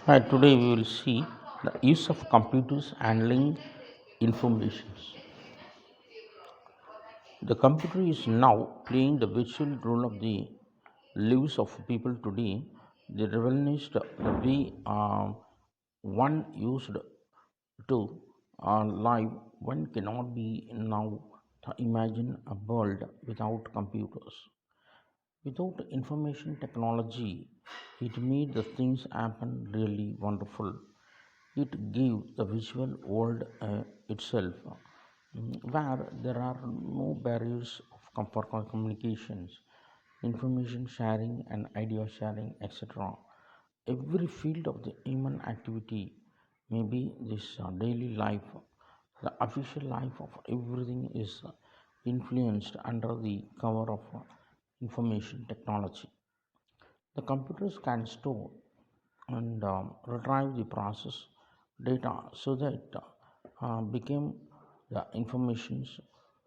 Hi, today we will see the use of computers handling informations. The computer is now playing the virtual role of the lives of people today. The revolutionized the way one used to live. One cannot be now to imagine a world without computers. Without information technology, it made the things happen really wonderful. It gives the visual world itself, where there are no barriers of for communications, information sharing, and idea sharing, etc. Every field of the human activity, maybe this daily life, the official life of everything is influenced under the cover of information technology. The computers can store and retrieve the process data so that became the informations.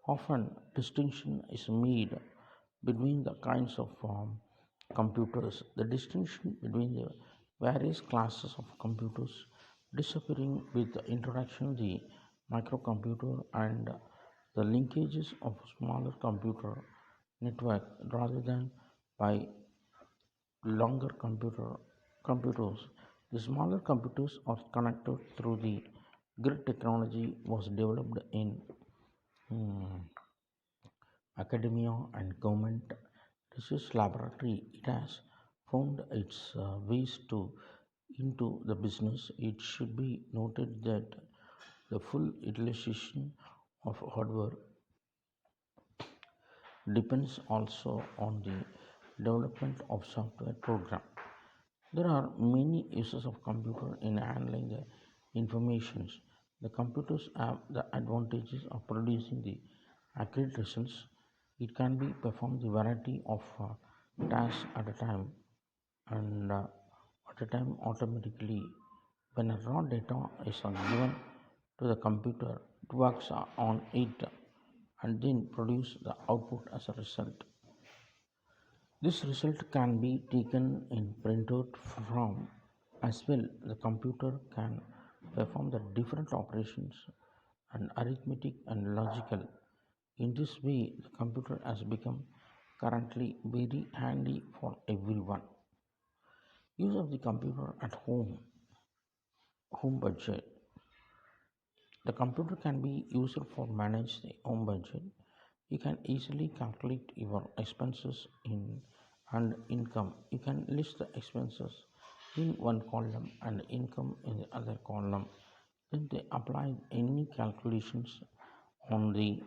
Often distinction is made between the kinds of computers. The distinction between the various classes of computers disappearing with the introduction of the microcomputer and the linkages of smaller computer network rather than by longer computers. The smaller computers are connected through the grid technology was developed in mm, academia and government research laboratory. It has found its ways to into the business. It should be noted that the full utilization of hardware depends also on the development of software program. There are many uses of computer in handling the informations. The computers have the advantages of producing the accurate results. It can be performed the variety of tasks at a time and at a time automatically. When a raw data is given to the computer, it works on it and then produce the output as a result. This result can be taken in printout form as well. The computer can perform the different operations and arithmetic and logical. In this way, the computer has become currently very handy for everyone. Use of the computer at home budget. The computer can be used for manage the home budget. You can easily calculate your expenses in and income. You can list the expenses in one column and income in the other column. Then they apply any calculations on these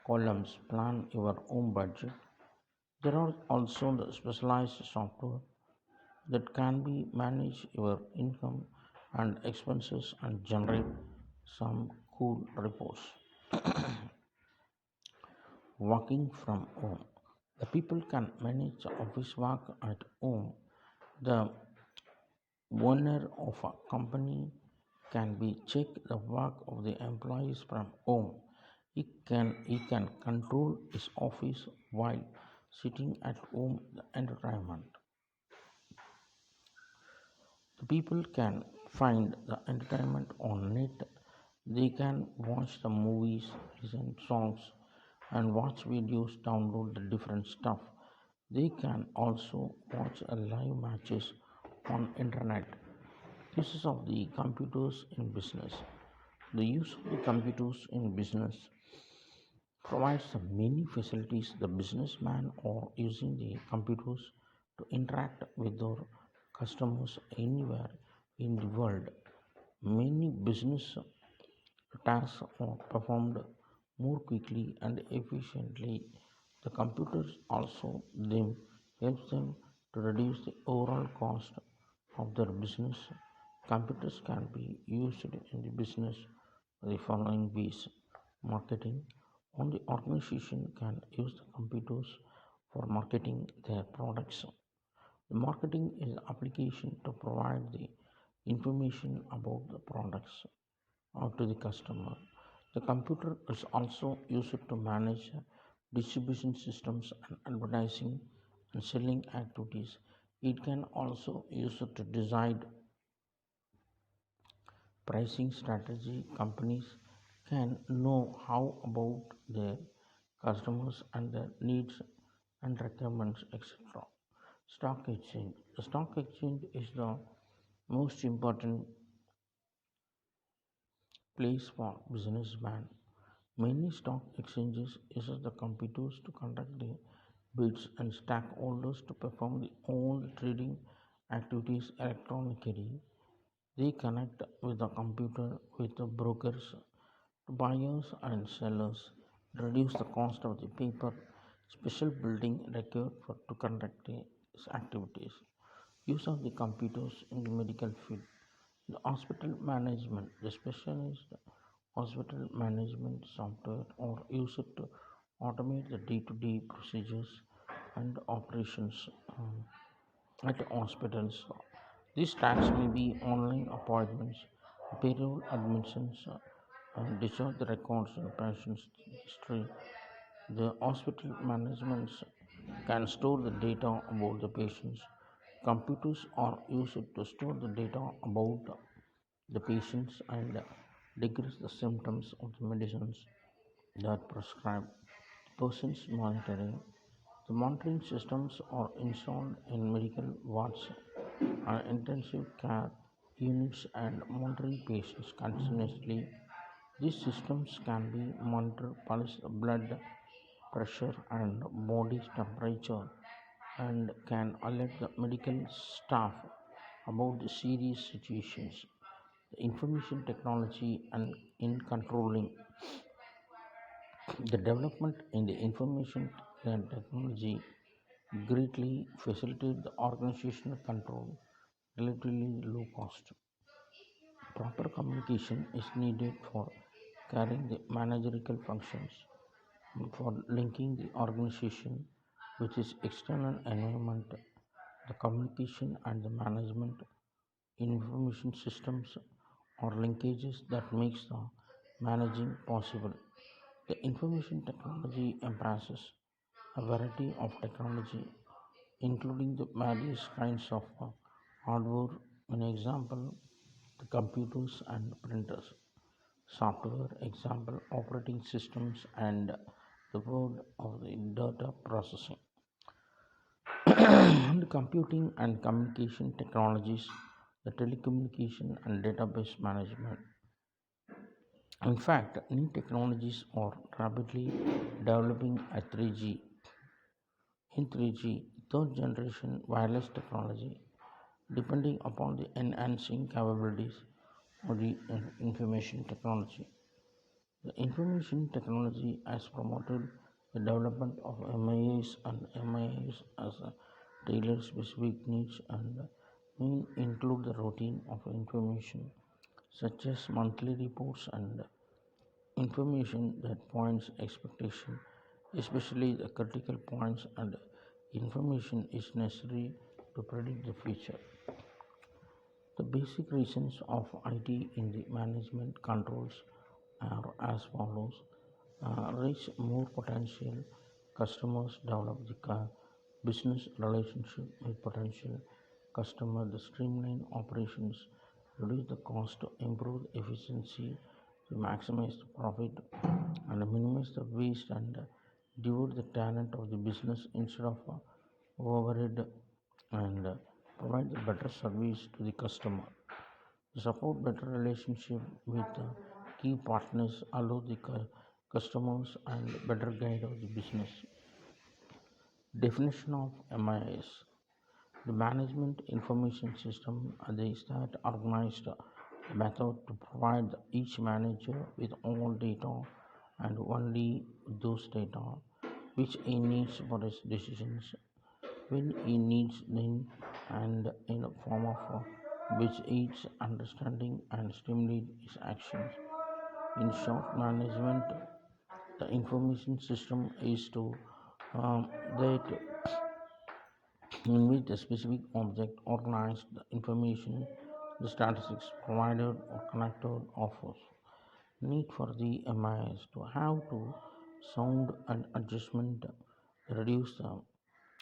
columns. Plan your own budget. There are also the specialized software that can be manage your income and expenses and generate some cool reports. Working from home. The people can manage office work at home. The owner of a company can be check the work of the employees from home. He can control his office while sitting at home. The entertainment. The people can find the entertainment on net. They can watch the movies, listen songs, and watch videos, download the different stuff. They can also watch a live matches on internet. Uses of the computers in business. The use of the computers in business provides the many facilities. The businessmen are using the computers to interact with their customers anywhere in the world. Many business tasks are performed more quickly and efficiently. The computers also them helps them to reduce the overall cost of their business. Computers can be used in the business the following ways. Marketing. Only organization can use the computers for marketing their products. The marketing is the application to provide the information about the products out to the customer. The computer is also used to manage distribution systems and advertising and selling activities. It can also use it to decide pricing strategy. Companies can know how about their customers and their needs and requirements, etc. Stock exchange. The stock exchange is the most important place for businessmen. Many stock exchanges use the computers to conduct the bids and stockholders to perform all the trading activities electronically. They connect with the computer with the brokers, buyers and sellers, reduce the cost of the paper, special building required for to conduct these activities. Use of the computers in the medical field. The hospital management, the specialized hospital management software or use it to automate the day-to-day procedures and operations at hospitals. These tasks may be online appointments, payroll admissions, discharge records and patients history. The hospital management can store the data about the patients. Computers are used to store the data about the patients and decrease the symptoms of the medicines that prescribed. Persons monitoring. The monitoring systems are installed in medical wards and intensive care units and monitoring patients continuously. These systems can be monitor pulse, blood pressure and body temperature and can alert the medical staff about the serious situations. The information technology and in controlling the development in the information and technology greatly facilitate the organizational control relatively low cost. Proper communication is needed for carrying the managerial functions, for linking the organization with its external environment. The communication and the management information systems or linkages that makes the managing possible. The information technology embraces a variety of technology, including the various kinds of hardware, an example, the computers and printers, software, example, operating systems, and the word of the data processing. The computing and communication technologies, the telecommunication and database management. In fact, new technologies are rapidly developing at 3G. In 3G, third generation wireless technology, depending upon the enhancing capabilities of the information technology. The information technology has promoted the development of MIAs and MIAs as a tailored specific needs and may include the routine of information such as monthly reports and information that points expectation, especially the critical points and information is necessary to predict the future. The basic reasons of IT in the management controls are as follows: reach more potential customers, develop the business relationship with potential customer, the streamline operations, reduce the cost, to improve efficiency, to maximize the profit, and minimize the waste and devote the talent of the business instead of overhead and provide the better service to the customer. Support better relationship with key partners, allow the customers and better guide of the business. Definition of MIS. The management information system is that organized method to provide each manager with all data and only those data which he needs for his decisions when he needs them and in a form of which aids understanding and stimulate his actions. In short, management, the information system is to that in which a specific object organized the information, the statistics provided or connected offers. Need for the MIS to have to sound and adjustment reduce the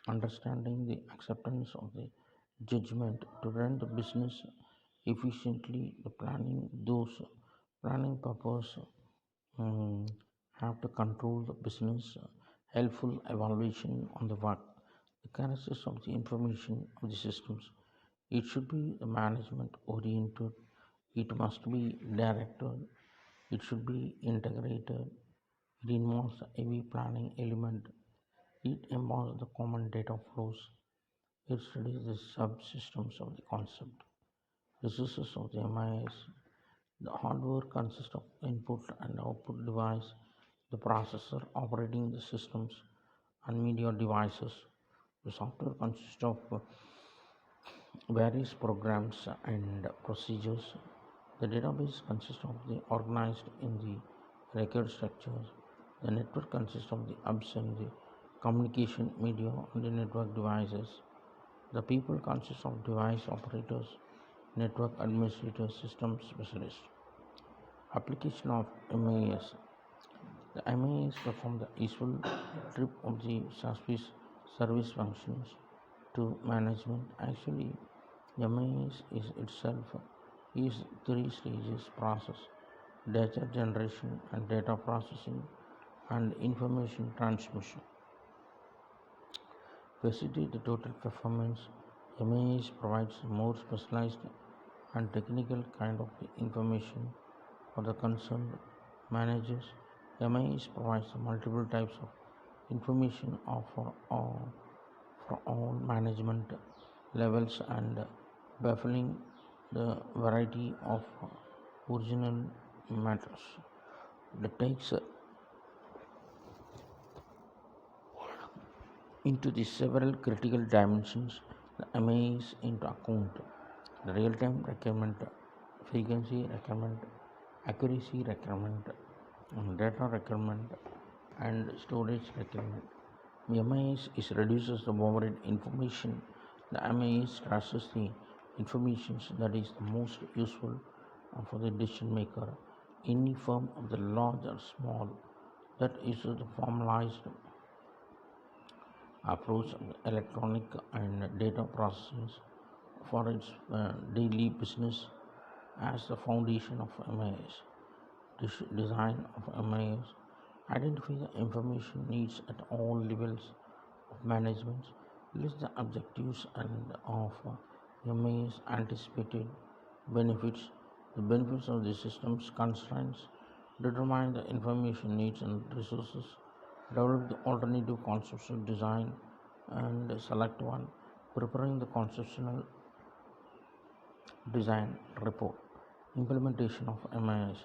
understanding the acceptance of the judgment to run the business efficiently. The planning purpose um, have to control the business, helpful evaluation on the work, the characteristics of the information of the systems. It should be the management oriented. It must be directed. It should be integrated. It involves a heavy planning element. It involves the common data flows. It studies the subsystems of the concept. Resources of the MIS. The hardware consists of input and output device, the processor operating the systems, and media devices. The software consists of various programs and procedures. The database consists of the organized in the record structures. The network consists of the hubs and the communication media on the network devices. The people consist of device operators, network administrators, system specialists. Application of MAS. The MAS perform the useful trip of the service functions to management. Actually, MAS is itself is three stages process: data generation and data processing and information transmission. Facilitate the total performance. MAS provides more specialized and technical kind of information for the concerned managers. MIS provides multiple types of information for all management levels and baffling the variety of original matters. That takes into the several critical dimensions the MIS into account: the real-time requirement, frequency requirement, accuracy requirement, data requirement, and storage requirement. MIS is reduces the overhead information. The MIS traces the information that is the most useful for the decision maker. Any firm of the large or small that uses the formalized approach of electronic and data processing for its daily business as the foundation of MIS. Design of MIS identify the information needs at all levels of management, list the objectives and of MIS anticipated benefits, the benefits of the system's constraints, determine the information needs and resources, develop the alternative conceptual design and select one, preparing the conceptual design report, implementation of MIS,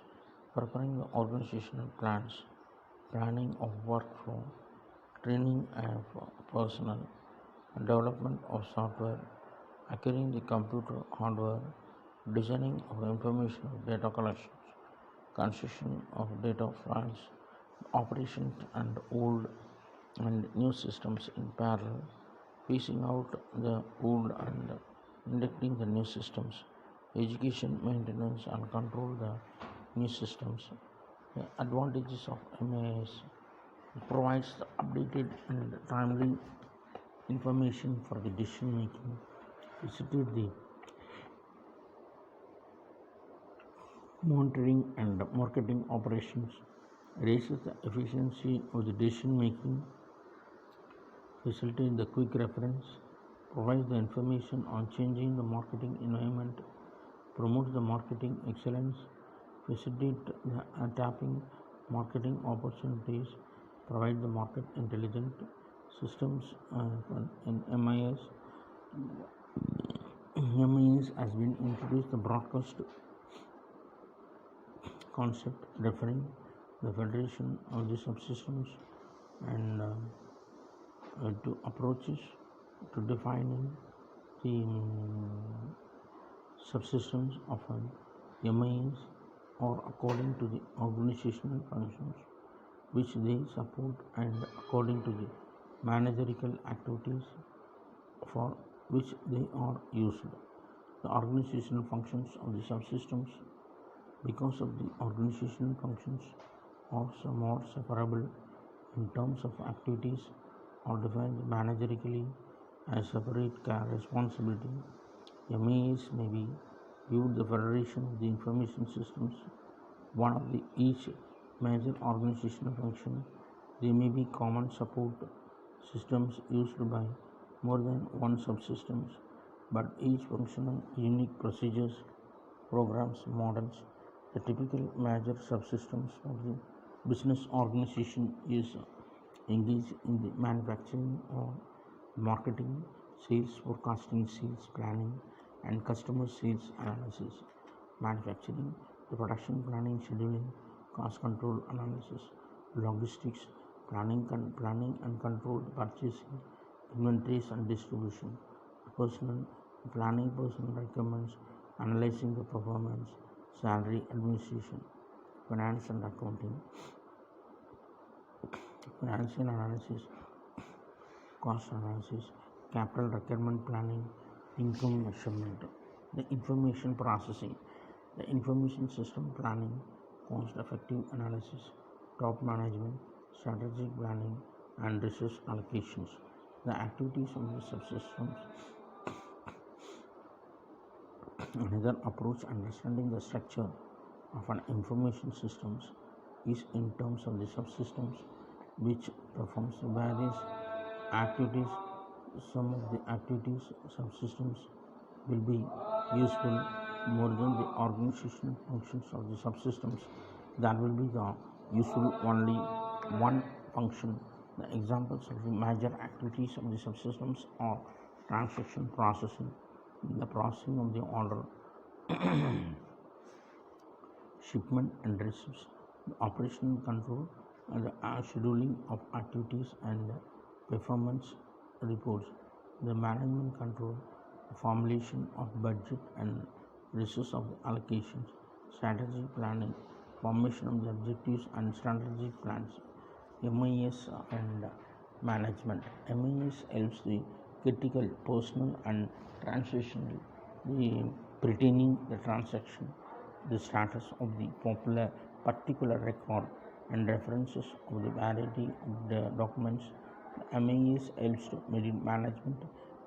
preparing the organizational plans, planning of workflow, training of personnel, development of software, acquiring the computer hardware, designing of information of data collections, construction of data files, operation and old and new systems in parallel, phasing out the old and inducting the new systems, education, maintenance and control the new systems. The advantages of MAS: it provides the updated and timely information for the decision making, facilitate the monitoring and marketing operations, raises the efficiency of the decision making, facilitate the quick reference, provides the information on changing the marketing environment, promotes the marketing excellence, facilitate the tapping marketing opportunities, provide the market intelligent systems in MIS. MIS has been introduced the broadcast concept referring the federation of the subsystems and to approaches to defining the subsystems of an MIS or according to the organizational functions which they support and according to the managerial activities for which they are used. The organizational functions of the subsystems, because of the organizational functions are somewhat separable in terms of activities, are defined managerially as separate care responsibility. MAs may be viewed the Federation of the Information Systems, one of the each major organizational function. They may be common support systems used by more than one subsystems, but each functional unique procedures, programs, models. The typical major subsystems of the business organization is engaged in the manufacturing or marketing, sales forecasting, sales planning, and customer sales analysis. Manufacturing, the production planning, scheduling, cost control analysis, logistics, planning and control, purchasing, inventories and distribution, personal planning, personal requirements, analyzing the performance, salary administration, finance and accounting, financial analysis, cost analysis, capital requirement planning, income measurement, the information processing, the information system planning, cost effective analysis, top management, strategic planning, and resource allocations. The activities of the subsystems. Another approach understanding the structure of an information systems is in terms of the subsystems which performs various activities. Some of the activities subsystems will be useful more than the organizational functions of the subsystems. That will be the useful only one function. The examples of the major activities of the subsystems are transaction processing, the processing of the order, shipment and receipts, the operational control, and the scheduling of activities and performance reports, the management control, the formulation of budget and resource of the allocations, strategic planning, formation of the objectives and strategic plans, MIS and management. MIS helps the critical, personal and transactional, the pertaining the transaction, the status of the popular particular record and references of the variety of the documents. The MIS helps to management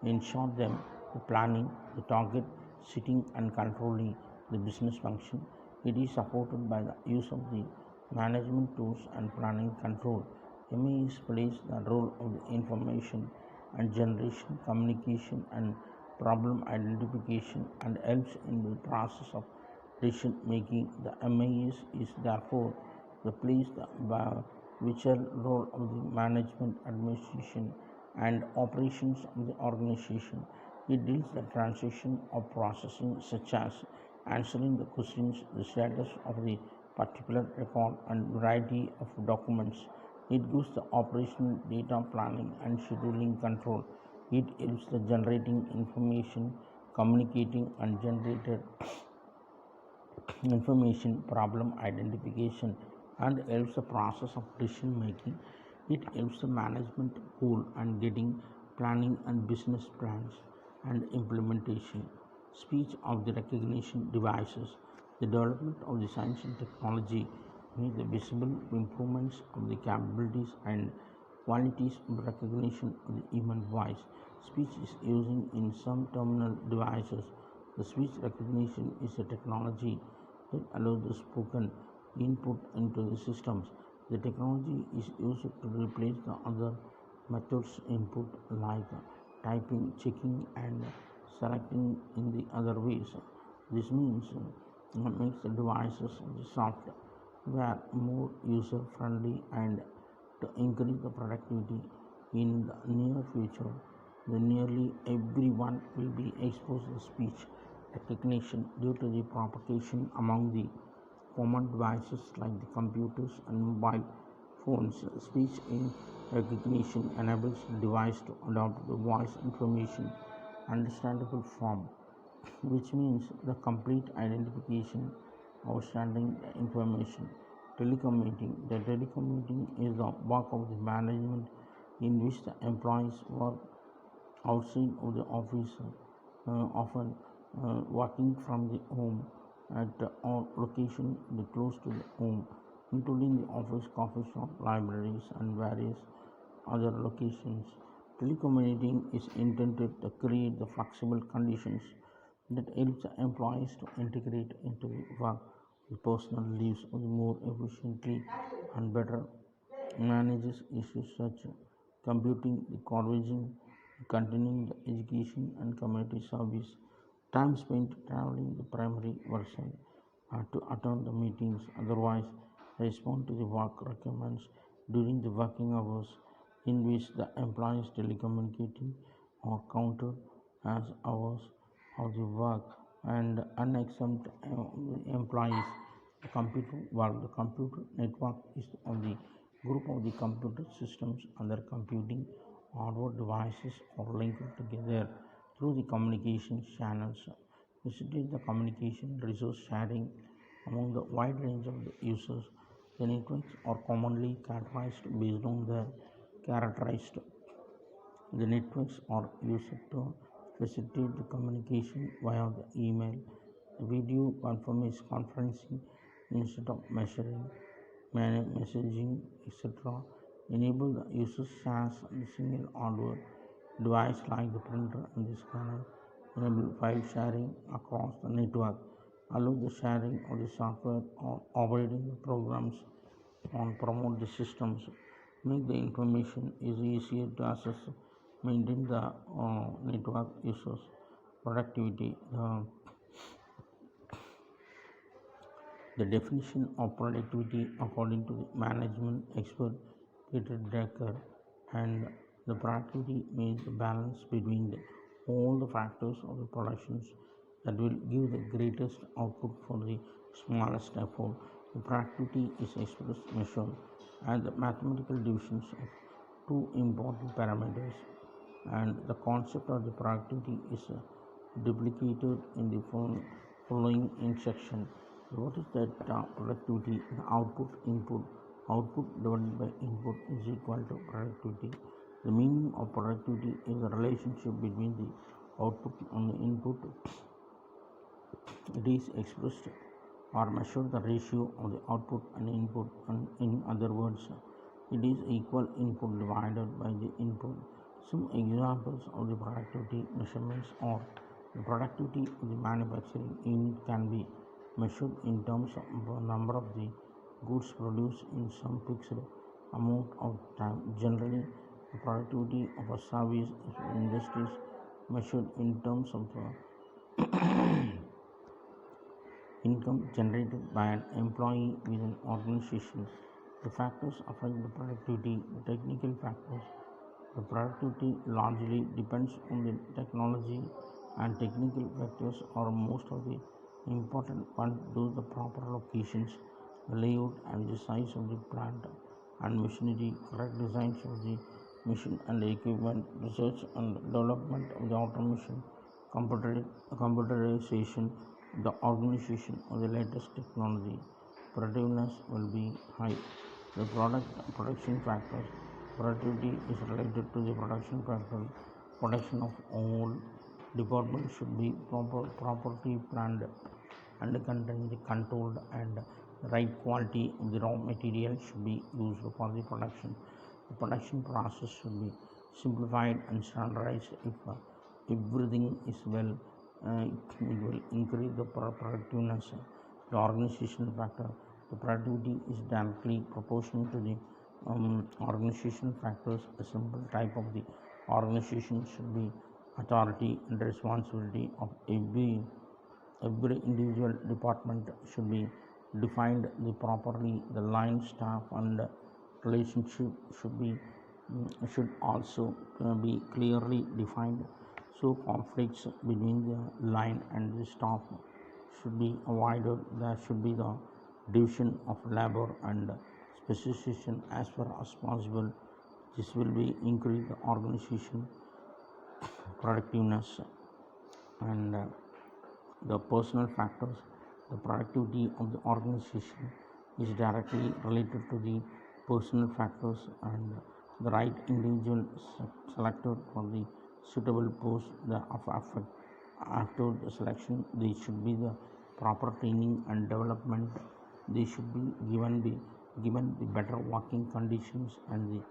ensure them the planning, the target setting and controlling the business function. It is supported by the use of the management tools and planning control. MIS plays the role of the information and generation, communication and problem identification and helps in the process of decision making. The MIS is therefore the plays the vital role of the management, administration and operations of the organization. It deals the transition of processing such as answering the questions, the status of the particular record and variety of documents. It gives the operational data planning and scheduling control. It helps the generating information, communicating and generated information, problem identification, and helps the process of decision making. It helps the management goal and getting planning and business plans and implementation. Speech of the recognition devices. The development of the science and technology made the visible improvements of the capabilities and qualities of recognition of the human voice. Speech is using in some terminal devices. The speech recognition is a technology that allows the spoken input into the systems. The technology is used to replace the other methods input like typing, checking and selecting in the other ways. This means makes the devices of the software more user friendly and to increase the productivity in the near future. The nearly everyone will be exposed to speech recognition due to the propagation among the common devices like the computers and mobile phones. Speech in recognition enables the device to adopt the voice information understandable form, which means the complete identification of standing information. Telecommuting. The telecommuting is the work of the management in which the employees work outside of the office, often working from the home at or location close to the home, including the office, coffee shop, libraries, and various other locations. Telecommuting is intended to create the flexible conditions that helps the employees to integrate into the work with personal lives more efficiently and better manages issues such as computing, the converging, continuing the education and community service, time spent traveling the primary version to attend the meetings, otherwise respond to the work requirements during the working hours in which the employees telecommunicating are counted as hours of the work and unexempt employees. The computer network is on the group of the computer systems under computing hardware devices are linked together through the communication channels. Facilitate the communication resource sharing among the wide range of the users. The networks are commonly characterized based on their characterized. The networks are used to facilitate the communication via the email, video conferencing instead of messaging, etc. Enable the users share the single hardware device like the printer and the scanner. Enable file sharing across the network. Allow the sharing of the software or operating programs on promote the systems, make the information is easier to access, maintain the network users productivity. The definition of productivity according to the management expert Peter Drucker and the productivity means the balance between all the factors of the productions that will give the greatest output for the smallest effort. The productivity is expressed measured as the mathematical divisions of two important parameters, and the concept of the productivity is duplicated in the following instruction. What is that productivity? The output divided by input is equal to productivity. The meaning of productivity is the relationship between the output and the input. It is expressed or measured the ratio of the output and input, and in other words, it is equal input divided by the input. Some examples of the productivity measurements are the productivity of the manufacturing unit can be measured in terms of the number of the goods produced in some fixed amount of time. Generally, the productivity of a service industry is measured in terms of the income generated by an employee within an organization. The factors affect the productivity, the technical factors. The productivity largely depends on the technology and technical factors are most of the important one to the proper locations, the layout and the size of the plant and machinery, correct designs of the machine and the equipment, research and development of the automation, computerization, the organization of the latest technology. Productiveness will be high. The production factors. Productivity is related to the production factor. Production of all departments should be properly planned and contain the controlled and right quality of the raw material should be used for the production. The production process should be simplified and standardized. If everything is well, it will increase the productiveness. The organizational factor. The productivity is directly proportional to the organization factors. A simple type of the organization should be authority and responsibility of every individual department should be defined properly. The line staff and relationship should also be clearly defined, so conflicts between the line and the staff should be avoided. There should be the division of labor and specialization as far as possible. This will be increase the organization productiveness. And the personal factors. The productivity of the organization is directly related to the personal factors, and the right individual selected for the suitable post the affect. After the selection, they should be the proper training and development. They should be given the better working conditions and the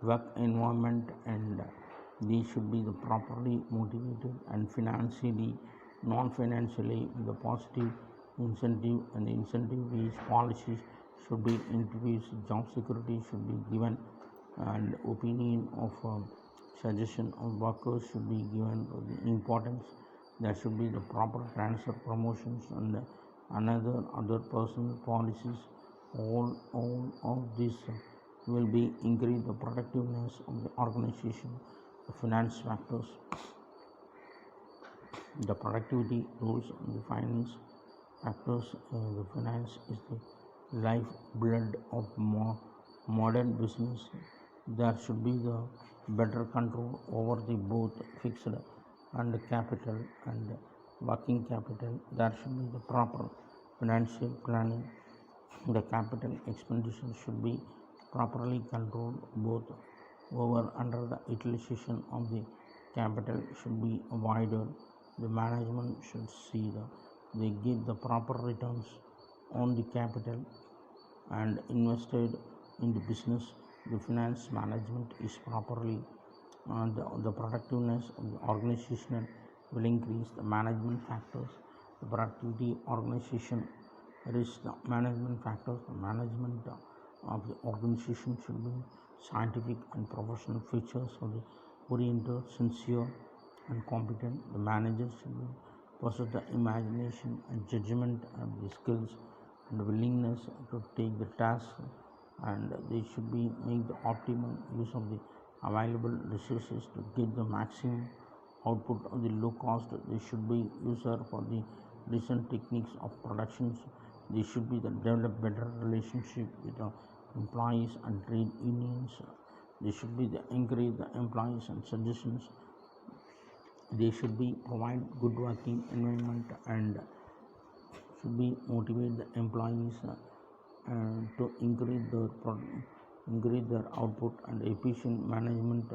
work environment, and They should be the properly motivated and financially, non-financially with a positive incentive, and incentive-based policies should be introduced. Job security should be given, and opinion of suggestion of workers should be given the importance. There should be the proper transfer promotions and another other personal policies. All of this will be increase the productiveness of the organization. The finance factors, the productivity rules, and the finance factors. The finance is the lifeblood of modern business. There should be the better control over the both fixed and capital and working capital. There should be the proper financial planning. The capital expenditure should be properly controlled. Both over under the utilization of the capital should be avoided. The management should see they give the proper returns on the capital and invested in the business. The finance management is properly the productiveness of the organization will increase. The management factors, the productivity organization risk. The management factors, the management of the organization should be scientific and professional features of the oriented, sincere and competent. The managers should possess the imagination and judgment and the skills and willingness to take the task, and they should be make the optimum use of the available resources to get the maximum output of the low cost. They should be user for the recent techniques of productions. They should be the develop better relationship with the employees and trade unions. They should be the encourage the employees and suggestions. They should be provide good working environment and should be motivate the employees to increase their output. And efficient management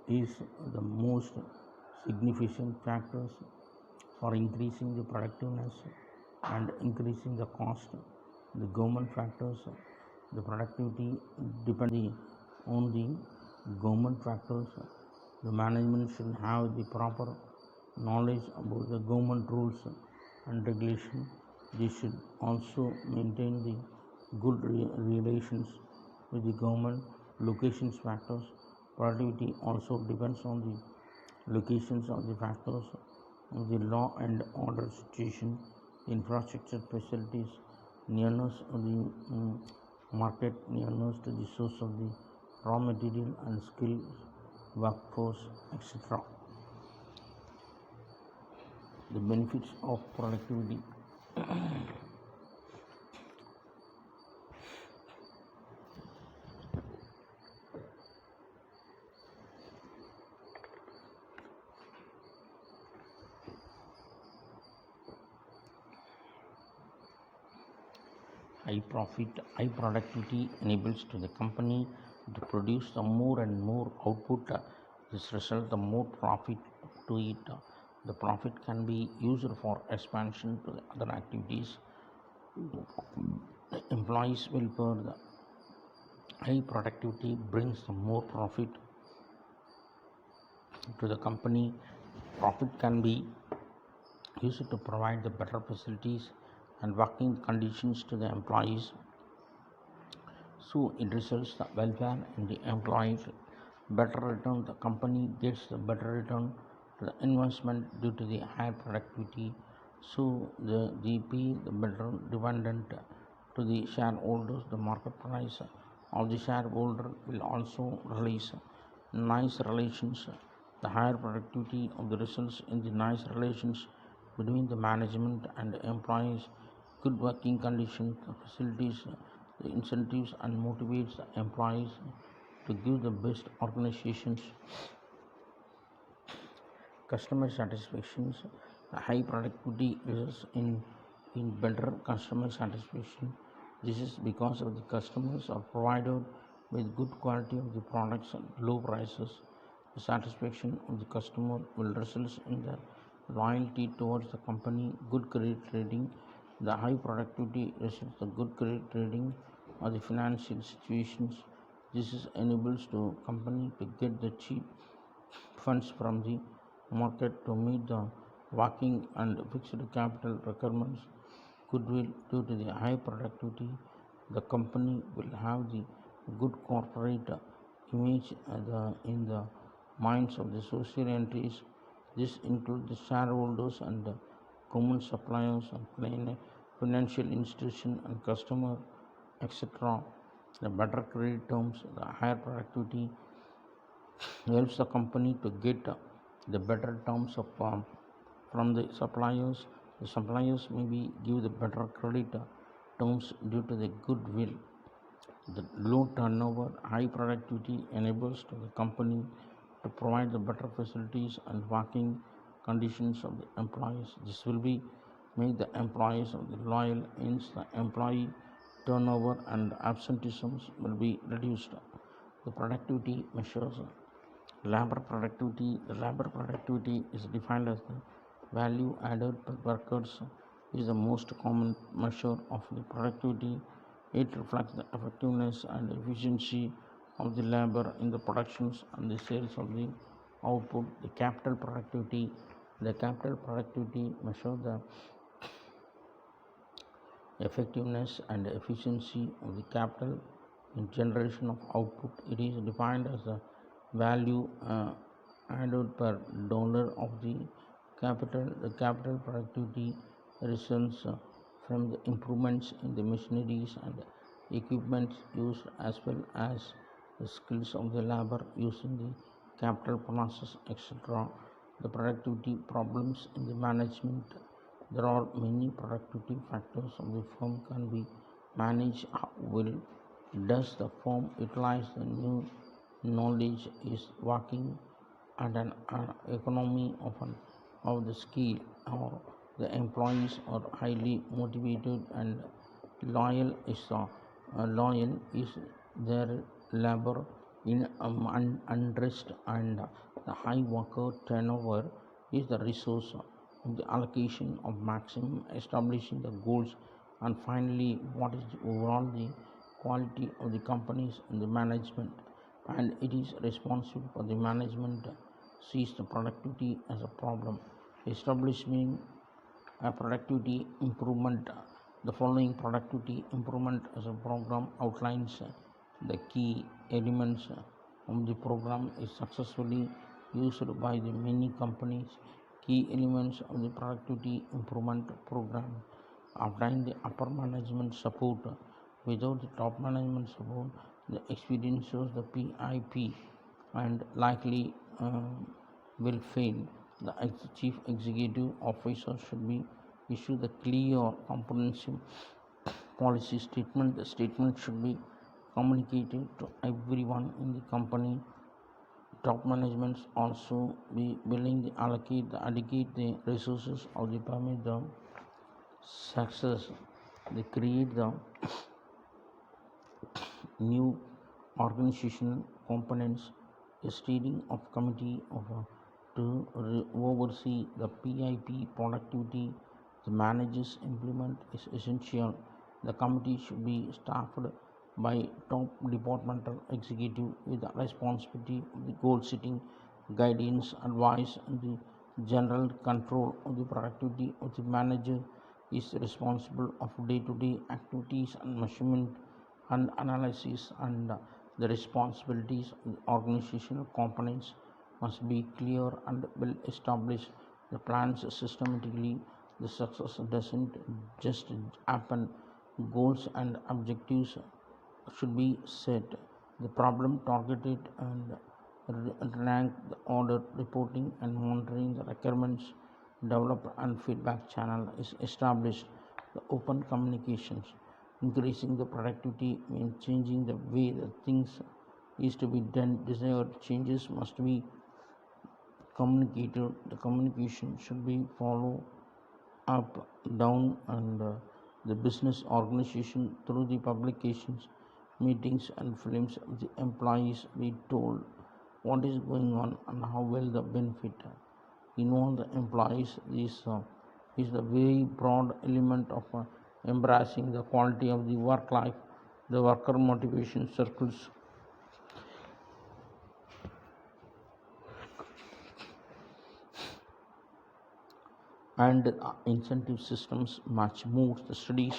is the most significant factors for increasing the productiveness and increasing the cost. The government factors, the productivity depends on the government factors. The management should have the proper knowledge about the government rules and regulation. They should also maintain the good relations with the government. Locations factors, productivity also depends on the locations of the factors of the law and order situation, infrastructure facilities, nearness of the market, nearness to the source of the raw material and skilled workforce, etc. The benefits of productivity. High profit, high productivity enables to the company to produce the more and more output. This result the more profit to it. The profit can be used for expansion to the other activities. The employees will per the high productivity brings the more profit to the company. Profit can be used to provide the better facilities and working conditions to the employees. So it results the welfare in the employees. Better return, the company gets the better return to the investment due to the high productivity. So the GP, the better dividend to the shareholders. The market price of the shareholder will also release nice relations. The higher productivity of the results in the nice relations between the management and the employees, good working conditions, the facilities, the incentives, and motivates the employees to give the best organizations. Customer satisfactions, the high productivity results in better customer satisfaction. This is because of the customers are provided with good quality of the products and low prices. The satisfaction of the customer will result in their loyalty towards the company. Good credit rating, the high productivity results the good credit rating of the financial situations. This is enables to company to get the cheap funds from the market to meet the working and fixed capital requirements. Goodwill due to the high productivity, the company will have the good corporate image in the minds of the social entities. This includes the shareholders and the common suppliers and financial institution and customer, etc. The better credit terms, the higher productivity helps the company to get the better terms of from the suppliers. The suppliers maybe give the better credit terms due to the goodwill. The low turnover, high productivity enables to the company to provide the better facilities and working conditions of the employees. This will be make the employees of the loyal, hence the employee turnover and absenteeism will be reduced. The productivity measures labor productivity. The labor productivity is defined as the value added per workers is the most common measure of the productivity. It reflects the effectiveness and efficiency of the labor in the productions and the sales of the output. The capital productivity. The capital productivity measures the effectiveness and efficiency of the capital in generation of output. It is defined as the value added per dollar of the capital. The capital productivity results from the improvements in the machineries and equipment used as well as the skills of the labor using the capital process, etc. The productivity problems in the management. There are many productivity factors of the firm can be managed. How well does the firm utilize the new knowledge is working at an economy of the scale, or the employees are highly motivated and loyal is their labor in unrest, and the high worker turnover is the resource of the allocation of maximum establishing the goals, and finally what is overall the quality of the companies and the management, and it is responsible for the management sees the productivity as a problem. Establishing a productivity improvement. The following productivity improvement as a program outlines the key elements of the program is successfully used by the many companies. Key elements of the productivity improvement program: obtain the upper management support. Without the top management support, the experience shows the PIP and likely will fail. The chief executive officer should be issue the clear comprehensive policy statement. The statement should be communicated to everyone in the company. Top management also be willing to allocate the resources of the permit the success. They create the new organizational components, a steering of committee of to oversee the PIP productivity. The managers implement is essential. The committee should be staffed by top departmental executive with the responsibility of the goal setting, guidance, advice, and the general control of the productivity of the manager is responsible of day-to-day activities and measurement and analysis, and the responsibilities of the organizational components must be clear and well established. The plans systematically. The success doesn't just happen. Goals and objectives should be set. The problem targeted and ranked. The order reporting and monitoring the requirements developed and feedback channel is established. The open communications. Increasing the productivity means changing the way the things is to be done. Desired changes must be communicated. The communication should be follow up, down, and the business organization through the publications, meetings, and films. The employees be told what is going on and how well the benefit involve the employees. This is the very broad element of embracing the quality of the work life. The worker motivation circles and incentive systems much more. The studies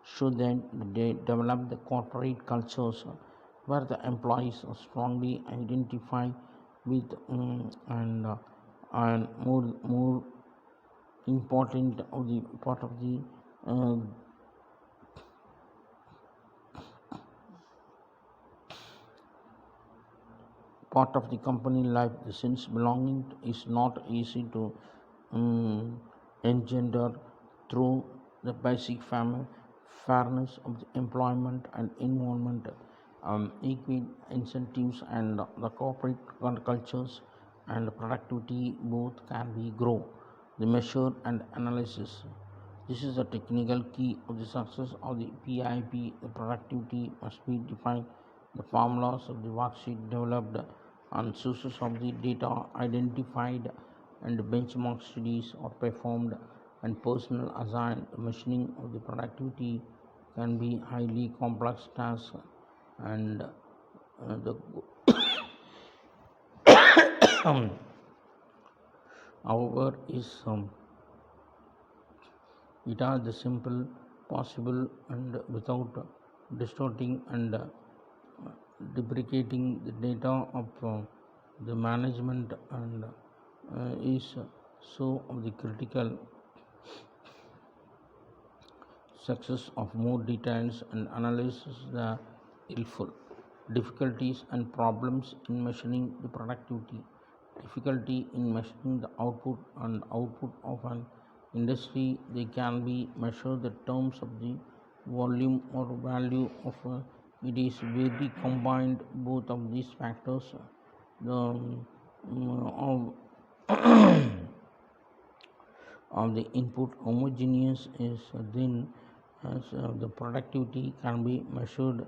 show that they develop the corporate cultures where the employees are strongly identify with and more important of the uh, part of the company life. Since belonging is not easy to um, engender through the basic fairness of the employment and environment, equal incentives and the corporate cultures and productivity both can be grow the measure and analysis. This is the technical key of the success of the PIP. The productivity must be defined. The formulas of the worksheet developed and sources of the data identified and benchmark studies are performed and personal assigned. The measuring of the productivity can be highly complex task and the however is it are the simple possible and without distorting and deprecating the data of the management and is so of the critical success of more details and analysis the helpful difficulties and problems in measuring the productivity. Difficulty in measuring the output of an industry. They can be measured the terms of the volume or value of it is very combined both of these factors. The of of the input homogeneous is then as the productivity can be measured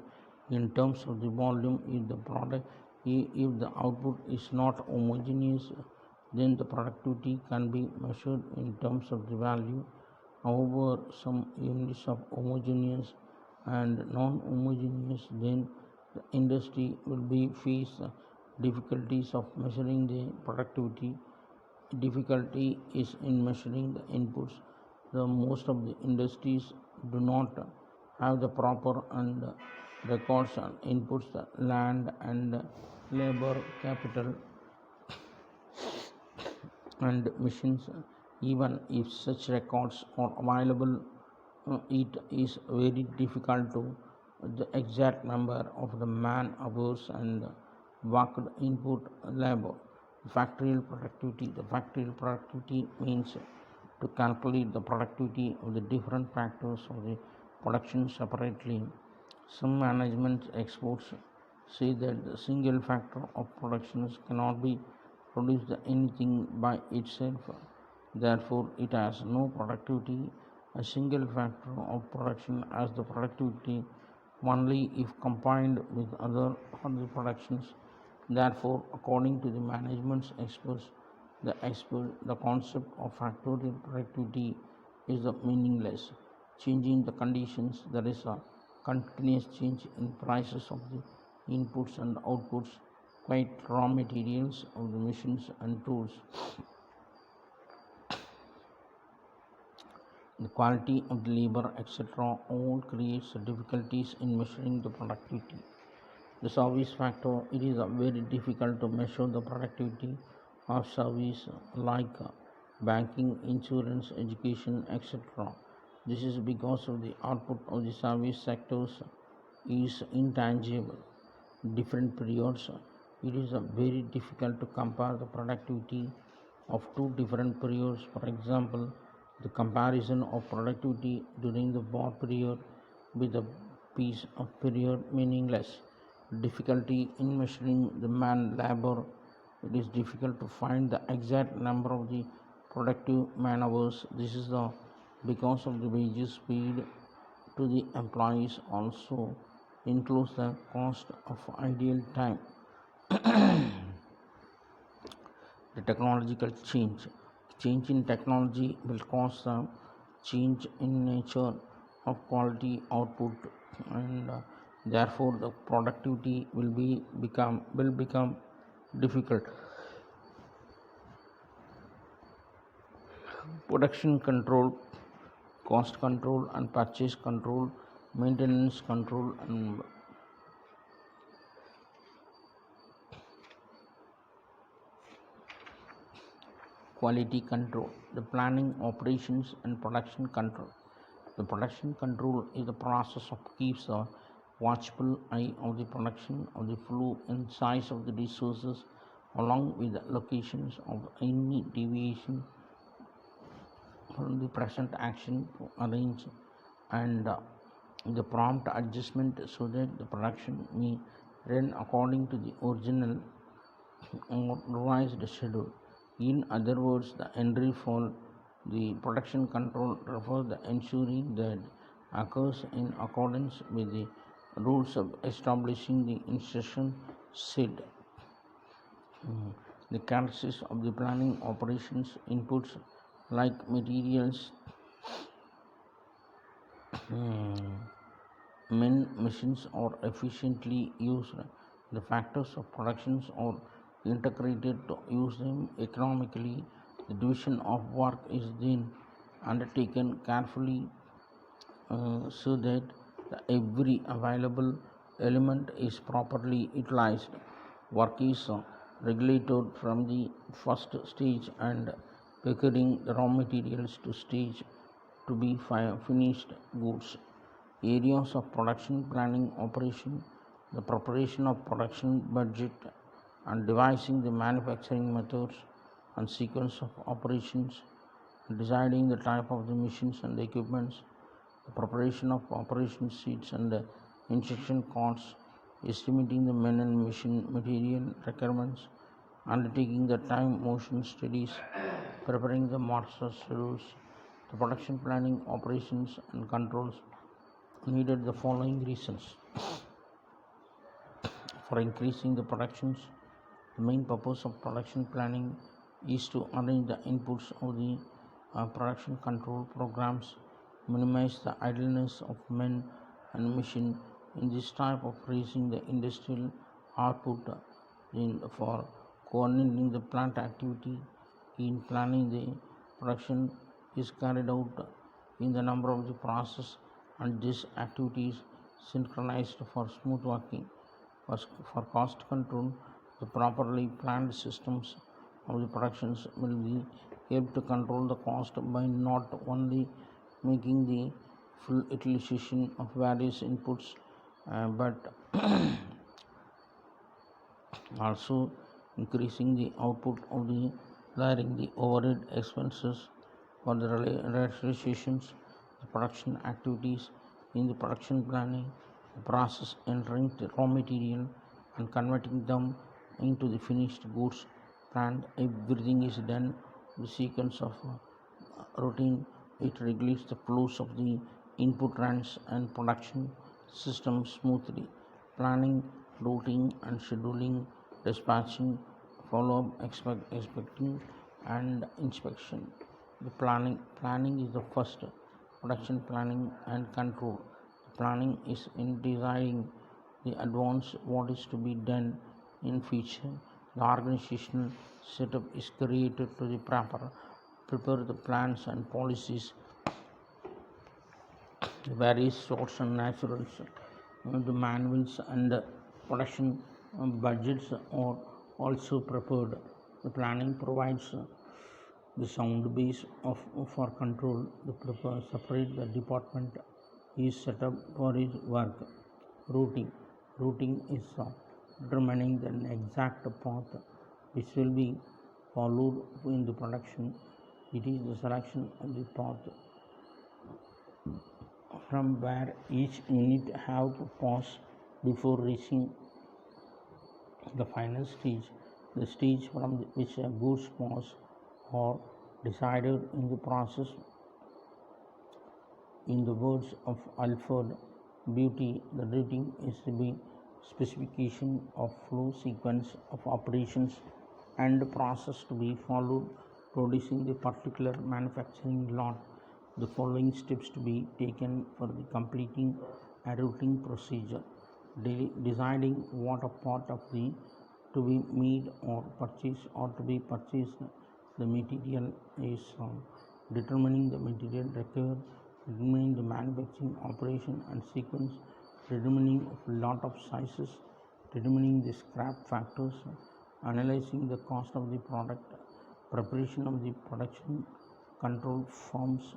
in terms of the volume. If the product if the output is not homogeneous, then the productivity can be measured in terms of the value. However, some units of homogeneous and non-homogeneous, then the industry will be face difficulties of measuring the productivity. Difficulty is in measuring the inputs. The most of the industries do not have the proper and records on inputs, the land and labor capital and machines. Even if such records are available, it is very difficult to the exact number of the man hours and worked input labor. Factorial productivity. The factorial productivity means to calculate the productivity of the different factors of the production separately. Some management experts say that the single factor of productions cannot be produced anything by itself, therefore it has no productivity. A single factor of production has the productivity only if combined with other productions. Therefore, according to the management experts, the concept of factorial productivity is meaningless. Changing the conditions, there is a continuous change in prices of the inputs and outputs, quite raw materials of the machines and tools. The quality of the labor, etc., all creates difficulties in measuring the productivity. The service factor, it is very difficult to measure the productivity of service like banking, insurance, education, etc. This is because of the output of the service sectors is intangible. Different periods, it is very difficult to compare the productivity of two different periods. For example, the comparison of productivity during the war period with the peace of period meaningless. Difficulty in measuring the man labor. It is difficult to find the exact number of the productive man hours. This is the because of the wages paid to the employees also includes the cost of ideal time. The technological change in technology will cause a change in nature of quality output and therefore the productivity will become difficult. production control, cost control, and purchase control, maintenance control, and quality control. The planning, operations, and production control. The production control is the process of keeps a watchful eye of the production of the flow and size of the resources, along with the locations of any deviation from the present action to arrange and the prompt adjustment so that the production may run according to the original or revised schedule. In other words, the entry for the production control refers to ensuring that occurs in accordance with the rules of establishing the instruction set. The characteristics of the planning operations inputs like materials, men, machines are efficiently used. The factors of productions are integrated to use them economically. The division of work is then undertaken carefully so that every available element is properly utilized. Work is regulated from the first stage and procuring the raw materials to stage to be finished goods. Areas of production planning operation, the preparation of production budget and devising the manufacturing methods and sequence of operations, deciding the type of the machines and the equipments, the preparation of operation sheets and the instruction cards, estimating the men and machine material requirements, undertaking the time motion studies, preparing the master schedules. The production planning operations and controls needed the following reasons. For increasing the productions, the main purpose of production planning is to arrange the inputs of the production control programs, minimize the idleness of men and machine in this type of raising the industrial output for coordinating the plant activity in planning the production is carried out in the number of the process and these activities synchronized for smooth working. For cost control, the properly planned systems of the productions will be able to control the cost by not only making the full utilization of various inputs but also increasing the output of the lowering the overhead expenses for the realizations, the production activities in the production planning, the process entering the raw material and converting them into the finished goods planned. Everything is done the sequence of routine. It regulates the flows of the input runs and production system smoothly. Planning, routing and scheduling, dispatching, follow-up, expecting and inspection. The planning is the first. Production planning and control. Planning is in designing the advance what is to be done in future. The organizational setup is created to the prepare the plans and policies. The various source and naturals, the manuals and the production budgets are also prepared. The planning provides the sound base for control. The separate the department is set up for his work. Routing is determining the exact path which will be followed in the production. It is the selection of the path from where each unit have to pass before reaching the final stage. The stage from which a goods pass are decided in the process. In the words of Alfred Beauty, the routing is the specification of flow sequence of operations and process to be followed producing the particular manufacturing lot. The following steps to be taken for the completing a routing procedure. Deciding what a part of the to be made or purchased or to be purchased. The material is determining the material required, determining the manufacturing operation and sequence, determining of lot of sizes, determining the scrap factors, analyzing the cost of the product, preparation of the production control forms,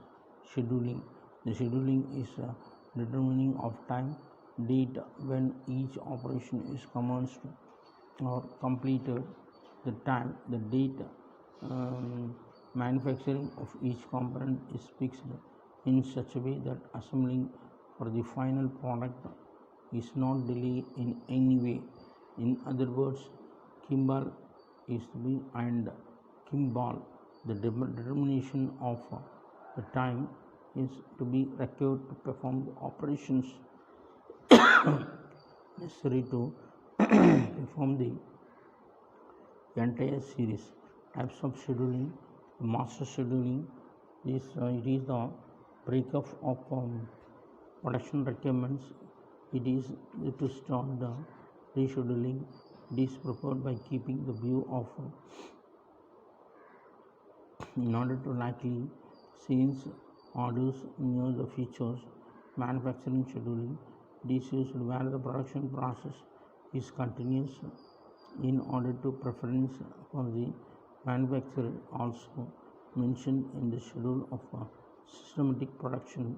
scheduling. The scheduling is determining of time, date when each operation is commenced or completed, the time, the date, manufacturing of each component is fixed in such a way that assembling for the final product is not delayed in any way. In other words, Kimball is to be and Kimball, the determination of the time is to be required to perform the operations necessary to perform the entire series. Types of scheduling: master scheduling is it is the breakup of production requirements. It is to start the rescheduling. It is prepared by keeping the view of in order to likely sales orders near the features. Manufacturing scheduling: it is used where the production process is continuous in order to preference for the manufacturer, also mentioned in the schedule of systematic production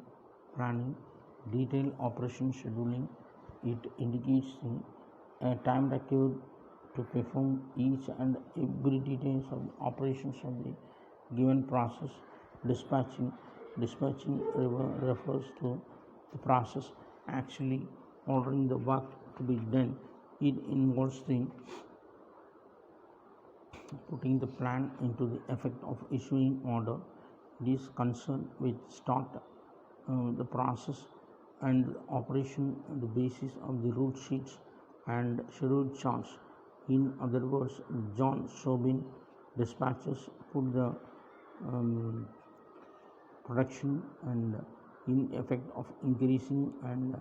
planning. Detailed operation scheduling: it indicates the time required to perform each and every details of the operations of the given process. Dispatching refers to the process actually ordering the work to be done. It involves the putting the plan into the effect of issuing order. It is concerned with start the process and operation on the basis of the route sheets and schedule charts. In other words, John Sobin dispatches put the production and in effect of increasing and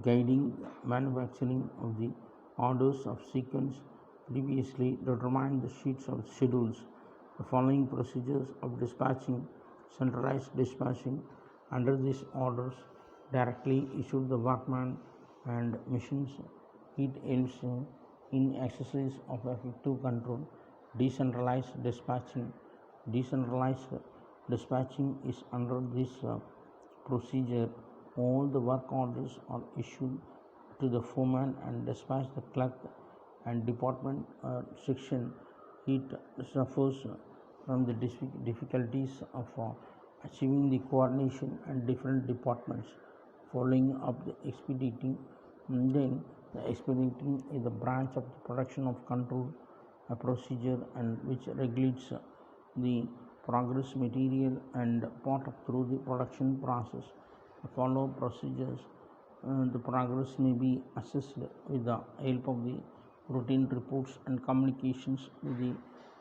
guiding manufacturing of the orders of sequence previously determined the sheets of schedules. The following procedures of dispatching: centralized dispatching. Under these orders directly issued the workman and machines. It helps in exercise of effective control. Decentralized dispatching. Decentralized dispatching is under this procedure. All the work orders are issued to the foreman and dispatched the clerk and department section. It suffers from the difficulties of achieving the coordination and different departments. Following up the expediting, then the expediting is the branch of the production of control, a procedure and which regulates the progress material and part through the production process. The follow procedures, the progress may be assessed with the help of the routine reports and communications with the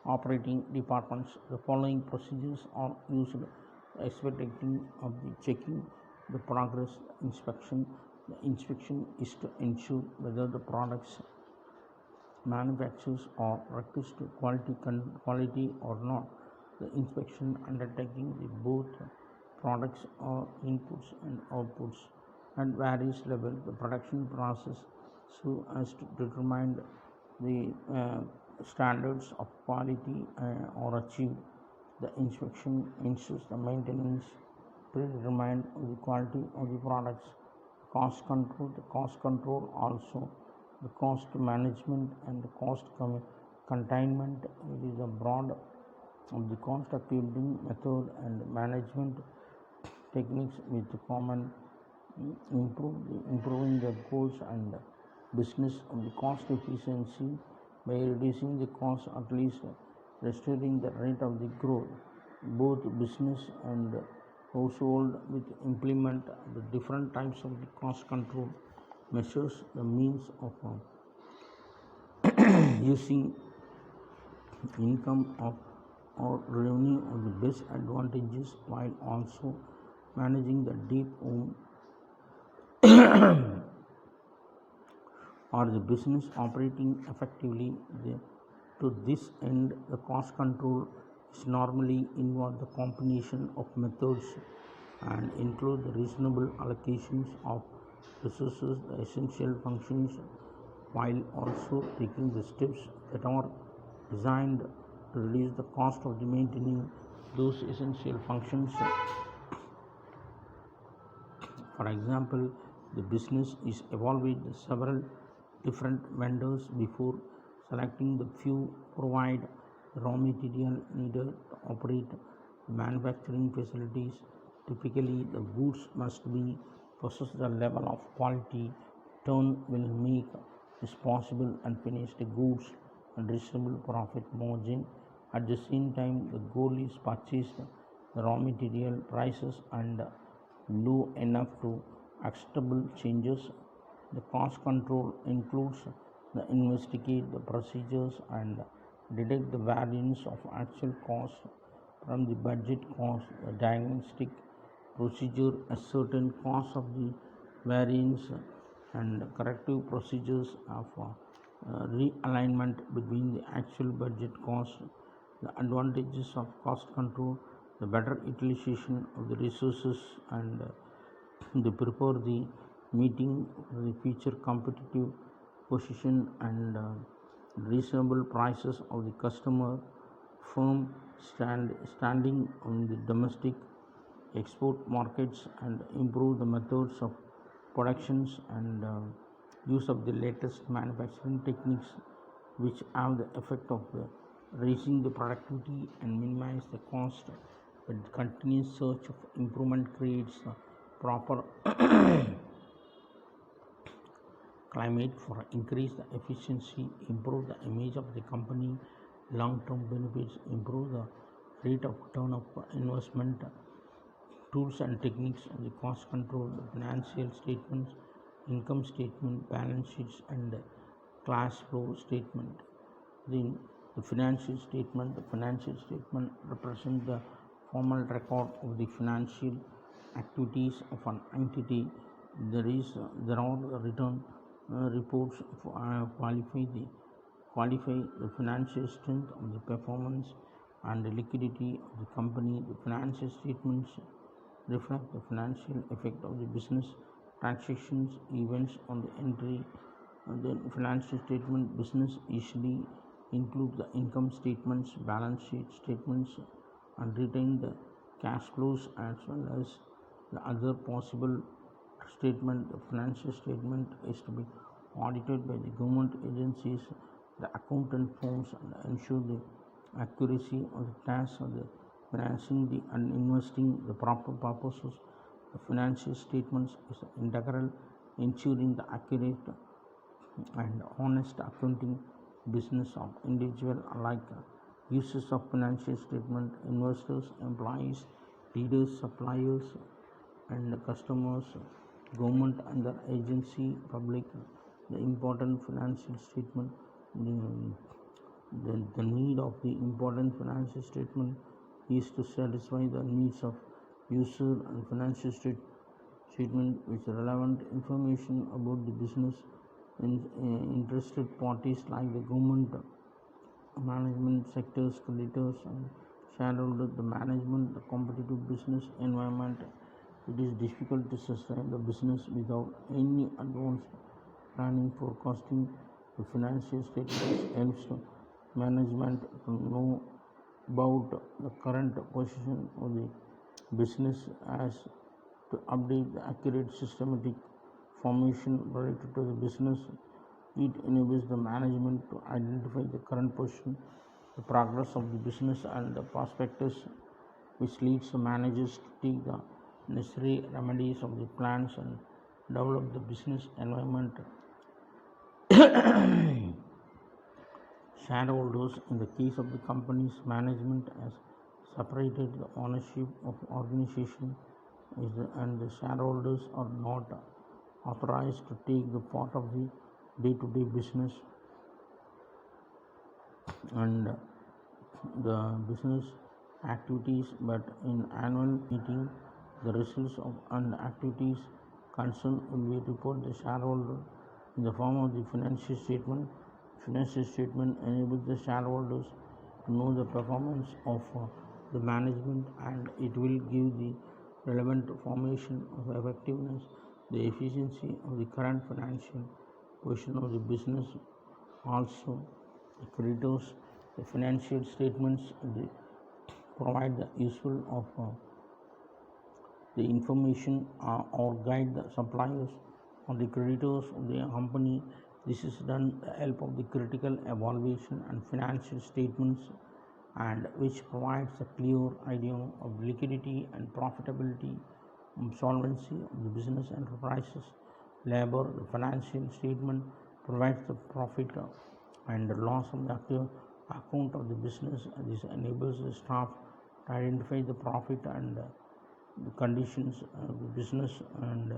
operating departments. The following procedures are used: expecting of the checking the progress. Inspection: the inspection is to ensure whether the products manufacturers are request quality or not. The inspection undertaking the both products or inputs and outputs at various levels the production process so as to determine the standards of quality or achieve. The inspection ensures the maintenance predetermined of the quality of the products. Cost control: the cost control also the cost management and the cost containment. It is a broad of the cost accounting method and management techniques with common improving the goals and business of the cost efficiency by reducing the cost, at least restoring the rate of the growth. Both business and household with implement the different types of the cost control measures, the means of using income of or revenue of the best advantages while also managing the deep home or the business operating effectively. To this end, the cost control which normally involve the combination of methods and include the reasonable allocations of resources, the essential functions, while also taking the steps that are designed to reduce the cost of the maintaining those essential functions. For example, the business is evaluating several different vendors before selecting the few provide raw material needed to operate the manufacturing facilities. Typically, the goods must be possess the level of quality turn will make this possible and finish the goods and reasonable profit margin. At the same time, the goal is purchase the raw material prices and low enough to acceptable changes. The cost control includes the investigate the procedures and detect the variance of actual cost from the budget cost. The diagnostic procedure ascertain cost of the variance and corrective procedures of realignment between the actual budget cost. The advantages of cost control, the better utilization of the resources and they prepare the meeting the future competitive position and reasonable prices of the customer firm standing on the domestic export markets and improve the methods of productions and use of the latest manufacturing techniques which have the effect of raising the productivity and minimize the cost, but continuous search of improvement creates a proper climate for increase the efficiency, improve the image of the company, long-term benefits, improve the rate of return of investment, tools and techniques of the cost control, the financial statements, income statement, balance sheets, and cash flow statement. Then the financial statement. The financial statement represents the formal record of the financial activities of an entity. There are written reports qualify the financial strength of the performance and the liquidity of the company. The financial statements reflect the financial effect of the business transactions events on the entry. The financial statement business usually include the income statements, balance sheet statements, and retain the cash flows as well as the other possible statement. The financial statement is to be audited by the government agencies, the accountant firms, and ensure the accuracy of the tasks of the financing the and investing the proper purposes. The financial statements is integral ensuring the accurate and honest accounting business of individual alike. Users of financial statement, investors, employees, leaders, suppliers, and customers, government and the agency, public. The important financial statement, the need of the important financial statement is to satisfy the needs of user and financial statement with relevant information about the business in interested parties like the government, management sectors, creditors, and shareholders. The management, the competitive business environment. It is difficult to sustain the business without any advanced planning forecasting. The financial statements helps management to know about the current position of the business as to update the accurate systematic information related to the business. It enables the management to identify the current position, the progress of the business, and the prospectus, which leads the managers to take the necessary remedies of the plans and develop the business environment. Shareholders, in the case of the company's management, has separated the ownership of organization and the shareholders are not authorized to take the part of the day-to-day business and the business activities, but in annual meeting the results of and activities concerned will be reported to the shareholder in the form of the financial statement. Financial statement enables the shareholders to know the performance of the management, and it will give the relevant information of effectiveness, the efficiency of the current financial position of the business. Also, the creditors, the financial statements, they provide the useful of the information or guide the suppliers or the creditors of the company. This is done with the help of the critical evaluation and financial statements, and which provides a clear idea of liquidity and profitability, solvency of the business enterprises. Labor, the financial statement provides the profit and the loss of the account of the business. This enables the staff to identify the profit and the conditions of the business, and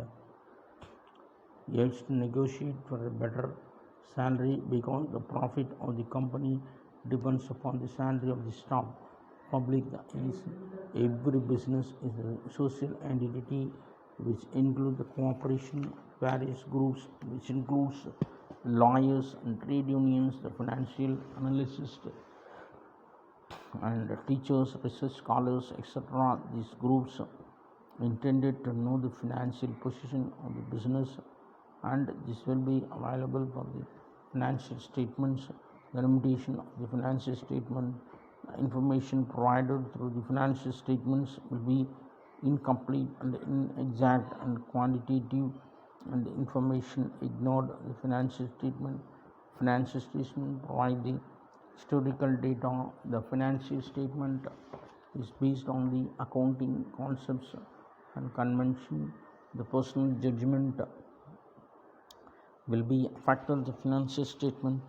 helps to negotiate for a better salary, because the profit of the company depends upon the salary of the staff. Public is every business is a social entity which includes the cooperation of various groups, which includes lawyers and trade unions, the financial analysts and teachers, research scholars, etc. These groups intended to know the financial position of the business, and this will be available for the financial statements. The limitation of the financial statement, information provided through the financial statements will be incomplete and inexact and quantitative, and the information ignored. The financial statement provide the historical data. The financial statement is based on the accounting concepts and convention. The personal judgment will be affected the financial statement.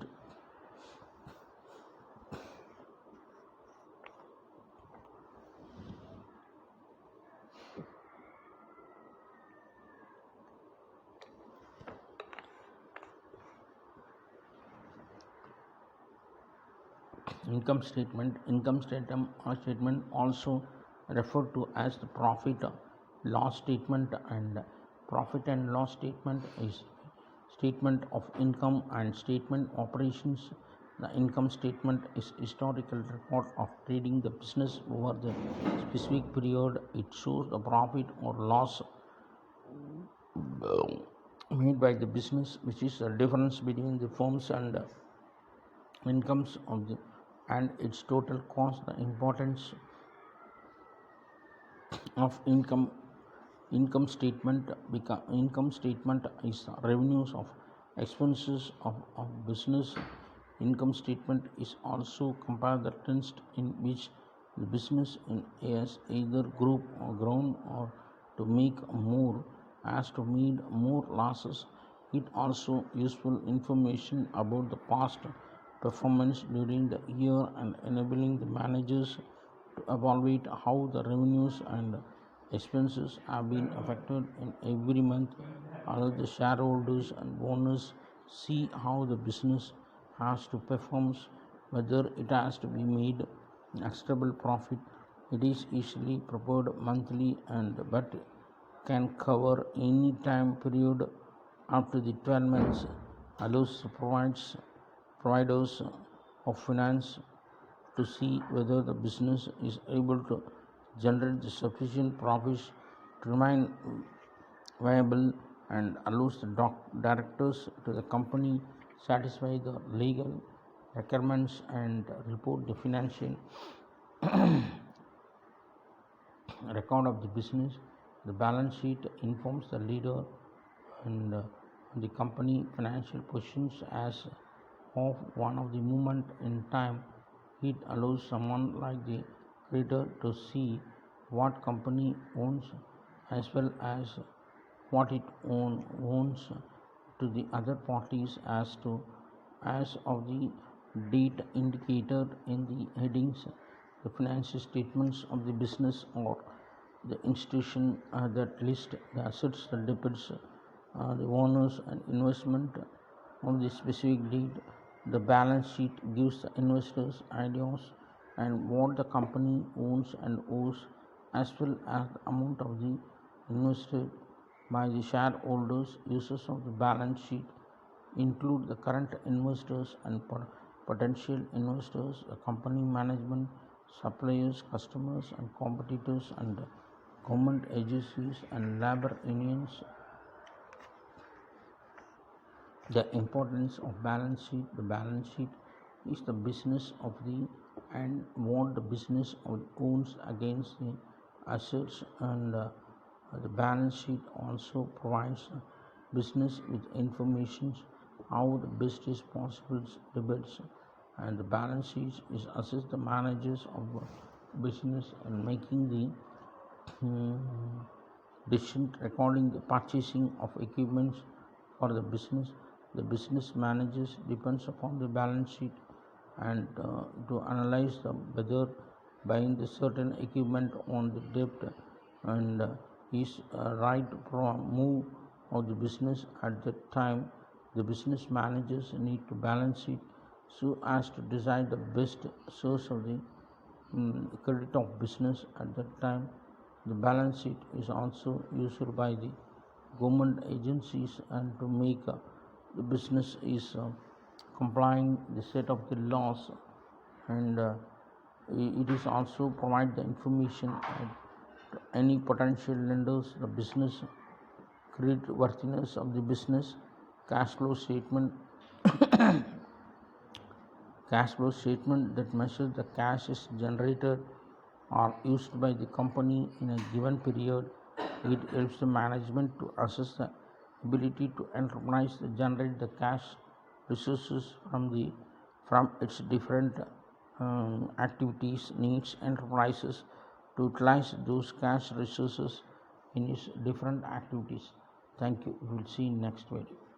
Income statement also referred to as the profit loss statement, and profit and loss statement is statement of income and statement operations. The income statement is historical record of trading the business over the specific period. It shows the profit or loss made by the business, which is the difference between the firms and incomes of the and its total cost. The importance of income statement is revenues of expenses of business. Income statement is also compare the trends in which the business is either group or grown or to make more as to meet more losses. It also useful information about the past performance during the year, and enabling the managers to evaluate how the revenues and expenses have been affected in every month. Allow the shareholders and owners see how the business has to perform, whether it has to be made acceptable profit. It is usually prepared monthly and but can cover any time period up to the 12 months. Allows providers of finance to see whether the business is able to generate the sufficient profits to remain viable, and allows the directors to the company satisfy the legal requirements and report the financial record of the business. The balance sheet informs the leader and the company financial positions as of one of the moment in time. It allows someone like the creditor to see what company owns as well as what it owns to the other parties as of the date indicated in the headings. The financial statements of the business or the institution that list the assets, the debits, the owners and investment on the specific date. The balance sheet gives the investors ideas and what the company owns and owes, as well as the amount of the invested by the shareholders. Uses of the balance sheet include the current investors and potential investors, company management, suppliers, customers, and competitors, and government agencies and labor unions. The importance of balance sheet. The balance sheet is the business of the and what the business owns against the assets, and the balance sheet also provides business with information how the best is possible debates, and the balance sheet is assist the managers of business and making the decision recording the purchasing of equipment for the business. The business managers depends upon the balance sheet and to analyze whether buying the certain equipment on the debt and is right move of the business at that time. The business managers need to balance it so as to decide the best source of the credit of business at that time. The balance sheet is also used by the government agencies and to make the business is complying the set of the laws, and it is also provide the information to any potential lenders, the business credit worthiness of the business, cash flow statement that measures the cash is generated or used by the company in a given period. It helps the management to assess the ability to enterprise to generate the cash resources from its different activities. Needs enterprises to utilize those cash resources in its different activities. Thank you. We will see in next video.